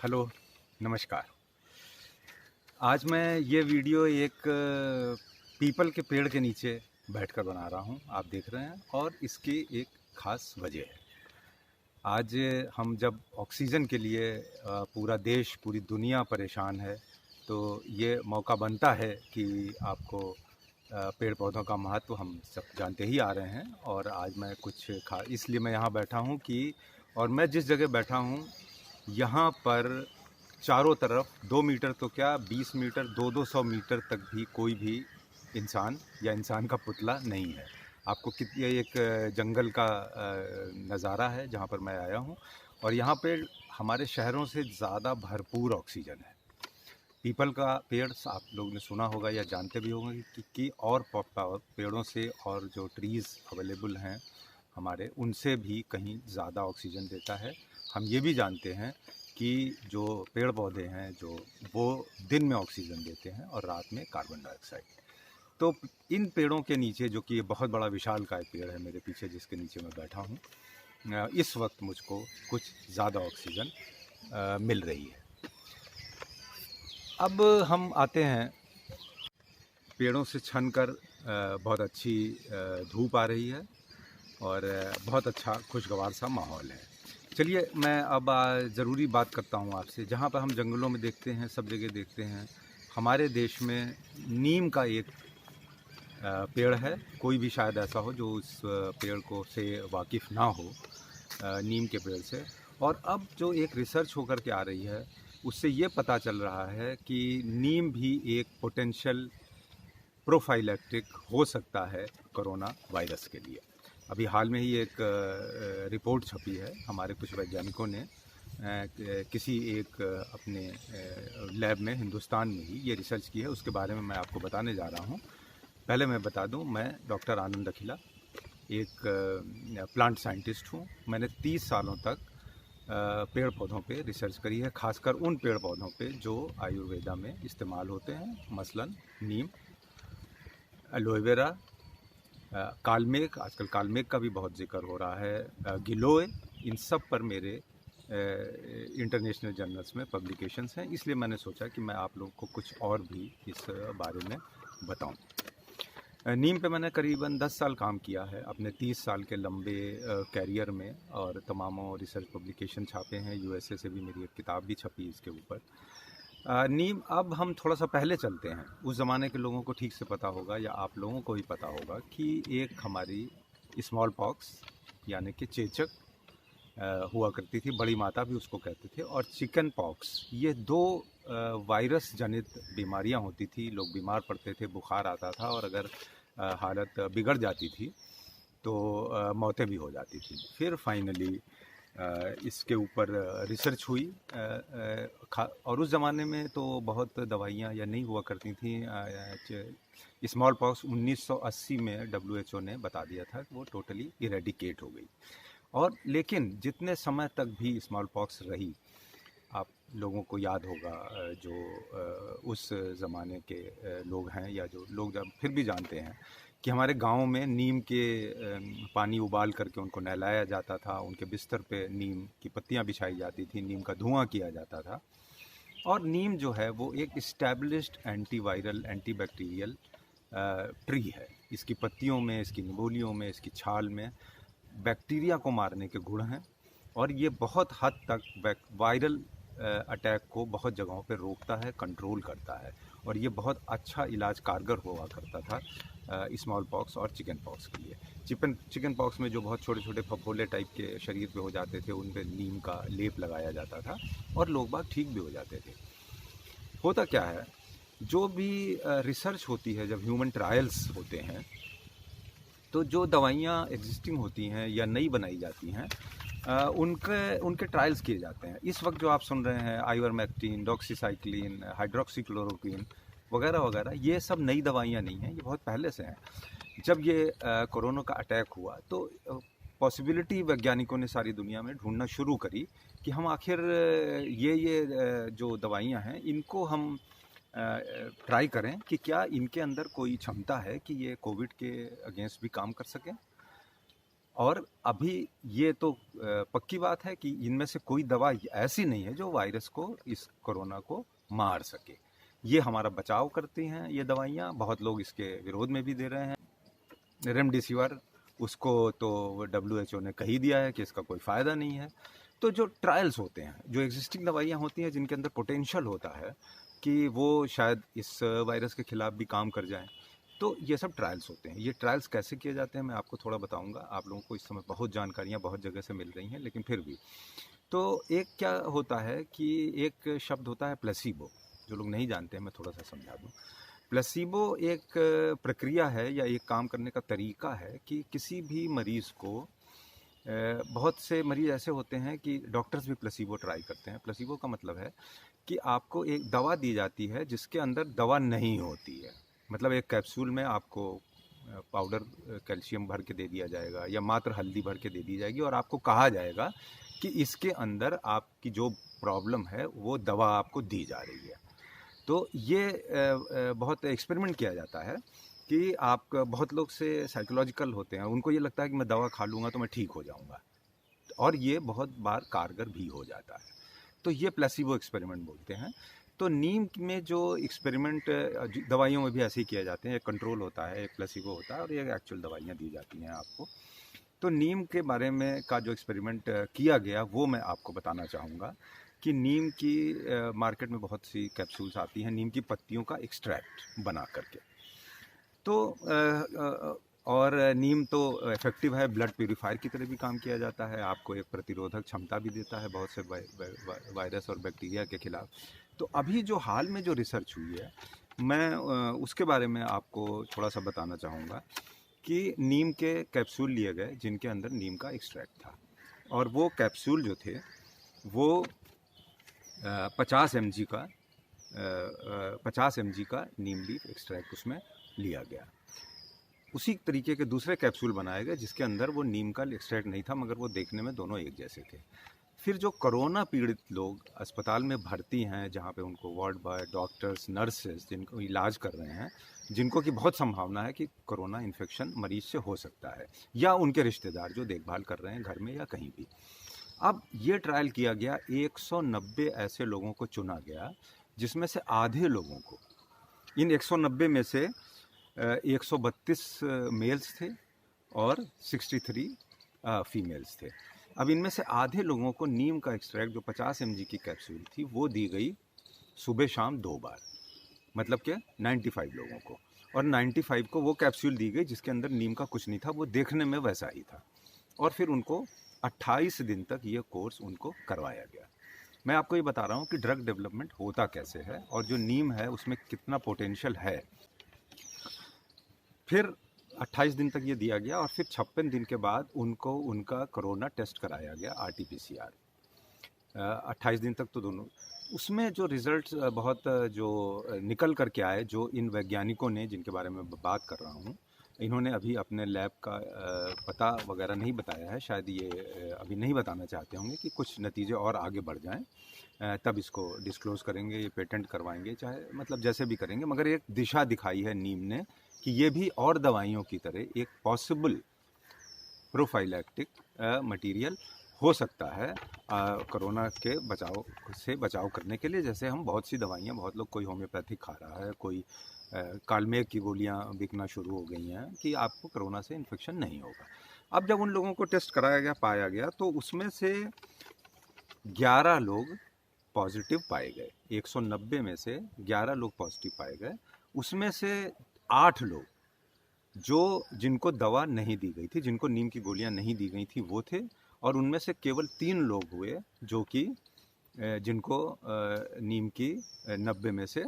Hello, नमस्कार। आज मैं ये वीडियो एक पीपल के पेड़ के नीचे बैठकर बना रहा हूँ, आप देख रहे हैं, और इसकी एक ख़ास वजह है। आज हम जब ऑक्सीजन के लिए पूरा देश, पूरी दुनिया परेशान है, तो ये मौका बनता है कि आपको पेड़ पौधों का महत्व हम सब जानते ही आ रहे हैं। और आज मैं कुछ इसलिए मैं यहाँ बैठा हूँ कि और मैं जिस जगह बैठा हूँ यहाँ पर चारों तरफ 2 मीटर तो क्या 20 मीटर 200 मीटर तक भी कोई भी इंसान या इंसान का पुतला नहीं है। आपको कितनी एक जंगल का नज़ारा है जहाँ पर मैं आया हूँ, और यहाँ पे हमारे शहरों से ज़्यादा भरपूर ऑक्सीजन है। पीपल का पेड़ आप लोग ने सुना होगा या जानते भी होंगे कि और पेड़ों से और जो ट्रीज़ अवेलेबल हैं हमारे, उनसे भी कहीं ज़्यादा ऑक्सीजन देता है। हम ये भी जानते हैं कि जो पेड़ पौधे हैं वो दिन में ऑक्सीजन देते हैं और रात में कार्बन डाइऑक्साइड। तो इन पेड़ों के नीचे, जो कि ये बहुत बड़ा विशालकाय पेड़ है मेरे पीछे जिसके नीचे मैं बैठा हूँ, इस वक्त मुझको कुछ ज़्यादा ऑक्सीजन मिल रही है। अब हम आते हैं, पेड़ों से छनकर बहुत अच्छी धूप आ रही है और बहुत अच्छा खुशगवार सा माहौल है। चलिए मैं अब ज़रूरी बात करता हूँ आपसे। जहाँ पर हम जंगलों में देखते हैं, सब जगह देखते हैं, हमारे देश में नीम का एक पेड़ है। कोई भी शायद ऐसा हो जो उस पेड़ को से वाकिफ़ ना हो, नीम के पेड़ से। और अब जो एक रिसर्च होकर के आ रही है, उससे ये पता चल रहा है कि नीम भी एक पोटेंशियल प्रोफाइलैक्टिक हो सकता है कोरोना वायरस के लिए। अभी हाल में ही एक रिपोर्ट छपी है, हमारे कुछ वैज्ञानिकों ने किसी एक अपने लैब में हिंदुस्तान में ही ये रिसर्च की है। उसके बारे में मैं आपको बताने जा रहा हूँ। पहले मैं बता दूँ, मैं डॉक्टर आनंद अखिला एक प्लांट साइंटिस्ट हूँ। मैंने 30 सालों तक पेड़ पौधों पे रिसर्च करी है, खासकर उन पेड़ पौधों पे जो आयुर्वेदा में इस्तेमाल होते हैं, मसलन नीम, एलोवेरा, कालमेघ, आजकल कालमेघ का भी बहुत जिक्र हो रहा है, गिलोय, इन सब पर मेरे इंटरनेशनल जर्नल्स में पब्लिकेशंस हैं। इसलिए मैंने सोचा कि मैं आप लोगों को कुछ और भी इस बारे में बताऊं। नीम पे मैंने करीबन 10 साल काम किया है अपने 30 साल के लंबे कैरियर में, और तमामों रिसर्च पब्लिकेशन छापे हैं। यूएसए से भी मेरी एक किताब भी छपी इसके ऊपर। नीम, अब हम थोड़ा सा पहले चलते हैं। उस ज़माने के लोगों को ठीक से पता होगा, या आप लोगों को भी पता होगा, कि एक हमारी स्मॉल पॉक्स यानी कि चेचक हुआ करती थी, बड़ी माता भी उसको कहते थे, और चिकन पॉक्स, ये दो वायरस जनित बीमारियां होती थी। लोग बीमार पड़ते थे, बुखार आता था, और अगर हालत बिगड़ जाती थी तो मौतें भी हो जाती थी। फिर फाइनली इसके ऊपर रिसर्च हुई, और उस ज़माने में तो बहुत दवाइयाँ या नहीं हुआ करती थी। स्मॉल पॉक्स 1980 में डब्ल्यूएचओ ने बता दिया था कि वो टोटली इरेडिकेट हो गई। और लेकिन जितने समय तक भी स्मॉल पॉक्स रही, आप लोगों को याद होगा, जो उस ज़माने के लोग हैं, या जो लोग जब फिर भी जानते हैं, कि हमारे गाँव में नीम के पानी उबाल करके उनको नहलाया जाता था, उनके बिस्तर पे नीम की पत्तियां बिछाई जाती थी, नीम का धुआं किया जाता था। और नीम जो है वो एक इस्टेब्लिश्ड एंटीवायरल, एंटीबैक्टीरियल ट्री है। इसकी पत्तियों में, इसकी निबोलियों में, इसकी छाल में बैक्टीरिया को मारने के गुण हैं, और ये बहुत हद तक वायरल अटैक को बहुत जगहों पे रोकता है, कंट्रोल करता है। और ये बहुत अच्छा इलाज कारगर हुआ करता था स्मॉल पॉक्स और चिकन पॉक्स के लिए। चिकन पॉक्स में जो बहुत छोटे छोटे फफोले टाइप के शरीर पे हो जाते थे, उन पे नीम का लेप लगाया जाता था, और लोग बाग ठीक भी हो जाते थे। होता क्या है, जो भी रिसर्च होती है, जब ह्यूमन ट्रायल्स होते हैं, तो जो दवाइयाँ एग्जिस्टिंग होती हैं या नई बनाई जाती हैं, उनके उनके ट्रायल्स किए जाते हैं। इस वक्त जो आप सुन रहे हैं, आइवरमेक्टिन, डॉक्सीसाइक्लिन, हाइड्रोक्सीक्लोरोक्विन वगैरह वगैरह, ये सब नई दवाइयाँ नहीं हैं, ये बहुत पहले से हैं। जब ये कोरोना का अटैक हुआ, तो पॉसिबिलिटी वैज्ञानिकों ने सारी दुनिया में ढूंढना शुरू करी कि हम आखिर ये जो दवाइयाँ हैं, इनको हम ट्राई करें कि क्या इनके अंदर कोई क्षमता है कि ये कोविड के अगेंस्ट भी काम कर सकें। और अभी ये तो पक्की बात है कि इनमें से कोई दवा ऐसी नहीं है जो वायरस को, इस कोरोना को मार सके। ये हमारा बचाव करती हैं ये दवाइयाँ, बहुत लोग इसके विरोध में भी दे रहे हैं। रेमडेसिविर, उसको तो WHO ने कह ही दिया है कि इसका कोई फ़ायदा नहीं है। तो जो ट्रायल्स होते हैं, जो एग्जिस्टिंग दवाइयाँ होती हैं जिनके अंदर पोटेंशियल होता है कि वो शायद इस वायरस के खिलाफ भी काम कर जाएं, तो ये सब ट्रायल्स होते हैं। ये ट्रायल्स कैसे किए जाते हैं मैं आपको थोड़ा बताऊंगा। आप लोगों को इस समय बहुत जानकारियाँ बहुत जगह से मिल रही हैं, लेकिन फिर भी तो एक क्या होता है कि एक शब्द होता है प्लेसिबो। जो लोग नहीं जानते हैं मैं थोड़ा सा समझा दूँ। प्लेसिबो एक प्रक्रिया है या एक काम करने का तरीका है कि किसी भी मरीज़ को, बहुत से मरीज़ ऐसे होते हैं कि डॉक्टर्स भी प्लेसिबो ट्राई करते हैं। प्लेसिबो का मतलब है कि आपको एक दवा दी जाती है जिसके अंदर दवा नहीं होती है। मतलब एक कैप्सूल में आपको पाउडर कैल्शियम भर के दे दिया जाएगा या मात्र हल्दी भर के दे दी जाएगी और आपको कहा जाएगा कि इसके अंदर आपकी जो प्रॉब्लम है वो दवा आपको दी जा रही है। तो ये बहुत एक्सपेरिमेंट किया जाता है कि आप, बहुत लोग से साइकोलॉजिकल होते हैं, उनको ये लगता है कि मैं दवा खा लूँगा तो मैं ठीक हो जाऊँगा, और ये बहुत बार कारगर भी हो जाता है। तो ये प्लेसिबो एक्सपेरिमेंट बोलते हैं। तो नीम में जो एक्सपेरिमेंट दवाइयों में भी ऐसे ही किए जाते हैं, एक कंट्रोल होता है, एक प्लेसिबो होता है और एक एक्चुअल दवाइयाँ दी जाती हैं आपको। तो नीम के बारे में का जो एक्सपेरिमेंट किया गया वो मैं आपको बताना चाहूँगा कि नीम की मार्केट में बहुत सी कैप्सूल्स आती हैं नीम की पत्तियों का एक्सट्रैक्ट बना करके। तो और नीम तो इफ़ेक्टिव है, ब्लड प्यूरीफायर की तरह भी काम किया जाता है, आपको एक प्रतिरोधक क्षमता भी देता है बहुत से वायरस और बैक्टीरिया के खिलाफ। तो अभी जो हाल में जो रिसर्च हुई है, मैं उसके बारे में आपको थोड़ा सा बताना चाहूँगा कि नीम के कैप्सूल लिए गए जिनके अंदर नीम का एक्सट्रैक्ट था, और वो कैप्सूल जो थे वो 50 mg का 50 mg का नीम लीफ एक्सट्रैक्ट उसमें लिया गया। उसी तरीके के दूसरे कैप्सूल बनाए गए जिसके अंदर वो नीम का एक्सट्रैक्ट नहीं था, मगर वो देखने में दोनों एक जैसे थे। फिर जो कोरोना पीड़ित लोग अस्पताल में भर्ती हैं, जहाँ पे उनको वार्ड बॉय, डॉक्टर्स, नर्सेज जिनको इलाज कर रहे हैं, जिनको की बहुत संभावना है कि कोरोना इन्फेक्शन मरीज से हो सकता है, या उनके रिश्तेदार जो देखभाल कर रहे हैं घर में या कहीं भी। अब ये ट्रायल किया गया, 190 ऐसे लोगों को चुना गया जिसमें से आधे लोगों को, इन 190 में से 132 मेल्स थे और 63 फीमेल्स थे। अब इनमें से आधे लोगों को नीम का एक्सट्रैक्ट जो 50 mg की कैप्सूल थी वो दी गई सुबह शाम 2 बार, मतलब कि 95 लोगों को, और 95 को वो कैप्सूल दी गई जिसके अंदर नीम का कुछ नहीं था, वो देखने में वैसा ही था। और फिर उनको 28 दिन तक ये कोर्स उनको करवाया गया। मैं आपको ये बता रहा हूँ कि ड्रग डेवलपमेंट होता कैसे है और जो नीम है उसमें कितना पोटेंशियल है। फिर 28 दिन तक ये दिया गया और फिर 56 दिन के बाद उनको उनका कोरोना टेस्ट कराया गया, RT-PCR। 28 दिन तक तो दोनों, उसमें जो रिजल्ट्स बहुत जो निकल करके आए, जो इन वैज्ञानिकों ने, जिनके बारे में बात कर रहा हूँ, इन्होंने अभी अपने लैब का पता वगैरह नहीं बताया है, शायद ये अभी नहीं बताना चाहते होंगे कि कुछ नतीजे और आगे बढ़ जाएं, तब इसको डिस्क्लोज करेंगे, ये पेटेंट करवाएंगे, चाहे मतलब जैसे भी करेंगे, मगर एक दिशा दिखाई है नीम ने कि ये भी और दवाइयों की तरह एक पॉसिबल प्रोफाइलैक्टिक मटेरियल हो सकता है कोरोना के बचाव करने के लिए। जैसे हम बहुत सी दवाइयाँ, बहुत लोग, कोई होम्योपैथिक खा रहा है, कोई कालमेघ की गोलियाँ बिकना शुरू हो गई हैं कि आपको कोरोना से इन्फेक्शन नहीं होगा। अब जब उन लोगों को टेस्ट कराया गया, पाया गया, तो उसमें से 11 लोग पॉजिटिव पाए गए। 190 में से 11 लोग पॉजिटिव पाए गए। उसमें से 8 लोग जिनको दवा नहीं दी गई थी, जिनको नीम की गोलियां नहीं दी गई थी, वो थे। और उनमें से केवल 3 लोग हुए जो कि जिनको नीम की 90 में से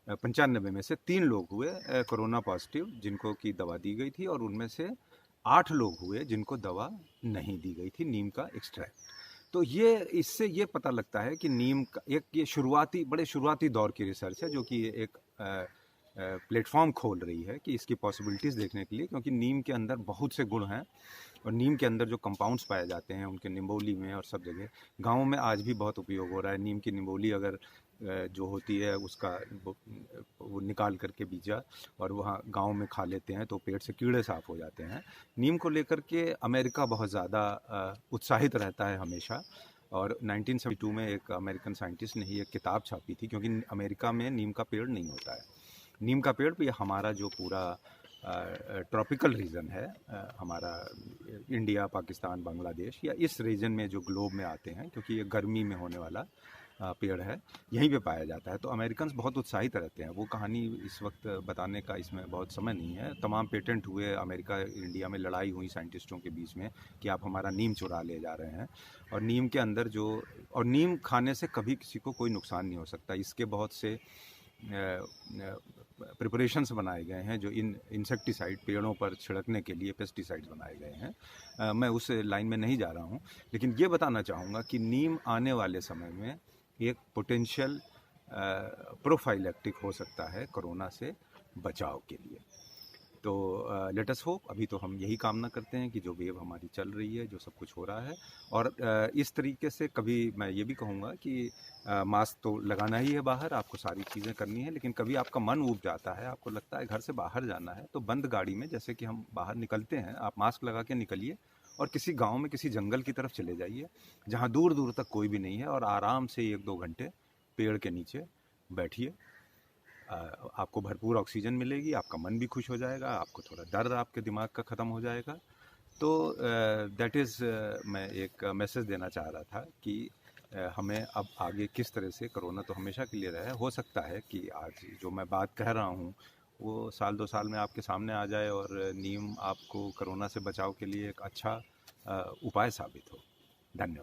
95 में से 3 लोग हुए कोरोना पॉजिटिव जिनको की दवा दी गई थी, और उनमें से 8 लोग हुए जिनको दवा नहीं दी गई थी, नीम का एक्सट्रैक्ट। तो ये, इससे ये पता लगता है कि नीम का एक ये बड़े शुरुआती दौर की रिसर्च है, जो कि एक प्लेटफॉर्म खोल रही है कि इसकी पॉसिबिलिटीज़ देखने के लिए, क्योंकि नीम के अंदर बहुत से गुण हैं और नीम के अंदर जो कंपाउंड्स पाए जाते हैं उनके निम्बोली में और सब जगह, गाँव में आज भी बहुत उपयोग हो रहा है। नीम की निम्बोली अगर जो होती है उसका वो निकाल करके बीजा और वहाँ गांव में खा लेते हैं तो पेट से कीड़े साफ हो जाते हैं। नीम को लेकर के अमेरिका बहुत ज़्यादा उत्साहित रहता है हमेशा। और 1972 में एक अमेरिकन साइंटिस्ट ने ही एक किताब छापी थी, क्योंकि अमेरिका में नीम का पेड़ नहीं होता है। नीम का पेड़ भी हमारा जो पूरा ट्रॉपिकल रीजन है, हमारा इंडिया, पाकिस्तान, बांग्लादेश या इस रीजन में जो ग्लोब में आते हैं, क्योंकि ये गर्मी में होने वाला पेड़ है, यहीं पे पाया जाता है। तो अमेरिकन्स बहुत उत्साहित रहते हैं। वो कहानी इस वक्त बताने का इसमें बहुत समय नहीं है। तमाम पेटेंट हुए, अमेरिका इंडिया में लड़ाई हुई साइंटिस्टों के बीच में कि आप हमारा नीम चुरा ले जा रहे हैं। और नीम के अंदर जो, और नीम खाने से कभी किसी को कोई नुकसान नहीं हो सकता। इसके बहुत से प्रिपरेशंस बनाए गए हैं जो इंसेक्टिसाइड पेड़ों पर छिड़कने के लिए पेस्टिसाइड्स बनाए गए हैं। मैं उस लाइन में नहीं जा रहा हूँ, लेकिन ये बताना चाहूँगा कि नीम आने वाले समय में एक पोटेंशियल प्रोफाइलेक्टिक हो सकता है कोरोना से बचाव के लिए। तो लेट अस होप, अभी तो हम यही कामना करते हैं कि जो वेव हमारी चल रही है, जो सब कुछ हो रहा है, और इस तरीके से कभी मैं ये भी कहूँगा कि मास्क तो लगाना ही है बाहर, आपको सारी चीज़ें करनी है, लेकिन कभी आपका मन ऊब जाता है, आपको लगता है घर से बाहर जाना है, तो बंद गाड़ी में जैसे कि हम बाहर निकलते हैं, आप मास्क लगा के निकलिए और किसी गांव में किसी जंगल की तरफ चले जाइए जहां दूर दूर तक कोई भी नहीं है, और आराम से 1-2 घंटे पेड़ के नीचे बैठिए। आपको भरपूर ऑक्सीजन मिलेगी, आपका मन भी खुश हो जाएगा, आपको थोड़ा डर आपके दिमाग का ख़त्म हो जाएगा। तो दैट इज़, मैं एक मैसेज देना चाह रहा था कि हमें अब आगे किस तरह से, कोरोना तो हमेशा के लिए रहा है, हो सकता है कि आज जो मैं बात कह रहा हूँ वो 1-2 साल में आपके सामने आ जाए और नीम आपको कोरोना से बचाव के लिए एक अच्छा उपाय साबित हो। धन्यवाद।